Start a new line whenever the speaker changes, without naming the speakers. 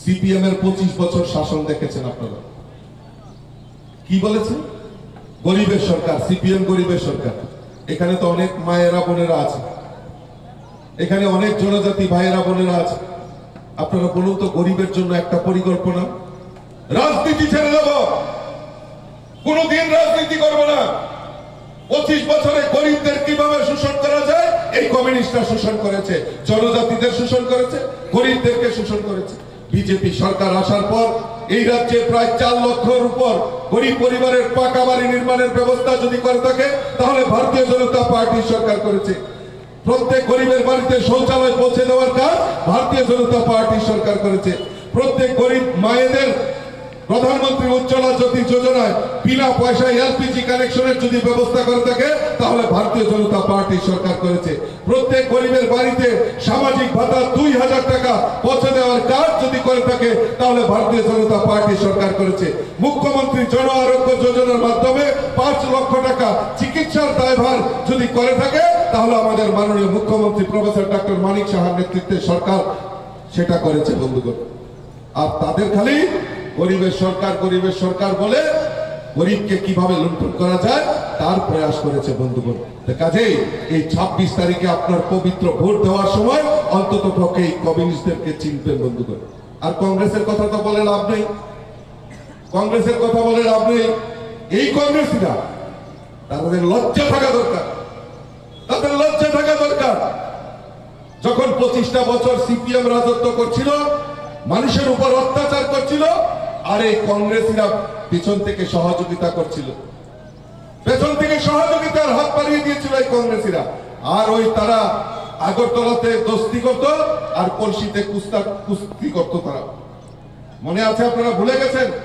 CPM এর 25 বছর শাসন দেখেছেন আপনারা। কি বলেছেন? গরিবের সরকার, সিপিএম গরিবের সরকার। এখানে তো অনেক মায়েরা বোনেরা আছে, এখানে অনেক জনজাতি ভাইয়েরা বোনেরা আছে। আপনারা বলুন তো, গরিবের জন্য একটা পরিকল্পনা। রাজনীতি ছেড়ে দেব, কোনদিন রাজনীতি করব না। 25 বছরে গরিবদের কিভাবে শোষণ করা যায় এই কমিউনিস্টরা শোষণ করেছে, জনজাতিদের শোষণ করেছে, গরিবদেরকে শোষণ করেছে। বিজেপি সরকার আসার পর এই রাজ্যে প্রায় 4 লক্ষের উপর গরিব পরিবারের পাকা বাড়ি নির্মাণের ব্যবস্থা যদি করে থাকে তাহলে ভারতীয় জনতা পার্টি সরকার করেছে। প্রত্যেক গরিবের বাড়িতে শৌচালয় পৌঁছে দেওয়ার কাজ ভারতীয় জনতা পার্টি সরকার করেছে। প্রত্যেক গরিব মায়েদের প্রধানমন্ত্রী উজ্জ্বলা জ্যোতি যোজনায় বিনা পয়সায় এলপিজি কানেকশনের যদি ব্যবস্থা করে থাকে তাহলে ভারতীয় জনতা পার্টি সরকার করেছে। প্রত্যেক গরিবের বাড়িতে সামাজিক ভাতা 2000 টাকা পৌঁছে দেওয়ার কাজ যদি করে থাকে তাহলে ভারতীয় জনতা পার্টি সরকার করেছে। মুখ্যমন্ত্রী জন আরোগ্য যোজনার মাধ্যমে 5 লক্ষ টাকা চিকিৎসার দায়ভার যদি করে থাকে তাহলে আমাদের মাননীয় মুখ্যমন্ত্রী প্রফেসর ডক্টর মানিক সাহার নেতৃত্বে সরকার সেটা করেছে বন্ধুগণ। আর তাদের খালি গরিবের সরকার বলে গরিবকে কিভাবে লুণ্ঠন করা যায় তার প্রয়াস করেছে বন্ধুগণ। কাজেই এই 26 তারিখে আপনার পবিত্র ভোট দেওয়ার সময় অন্তত পক্ষে এই কমিউনিস্টদেরকে চিনবেন বন্ধুগণ। আর কংগ্রেসের কথা তো বলে লাভ নেই, কংগ্রেসের কথা বলে লাভ নেই। এই কংগ্রেসীরা, তাদের লজ্জা থাকা দরকার, তাদের লজ্জা থাকা দরকার। যখন 25টা বছর সিপিএম রাজত্ব করছিল, মানুষের উপর অত্যাচার করছিল, আর এই কংগ্রেসীরা পেছন থেকে সহযোগিতা করছিল, পেছন থেকে সহযোগিতার হাত বাড়িয়ে দিয়েছিল এই কংগ্রেসীরা। আর ওই তারা আগরতলাতে দোস্তি করত আর কলসিতে কুস্তি করত। তারা মনে আছে? আপনারা ভুলে গেছেন?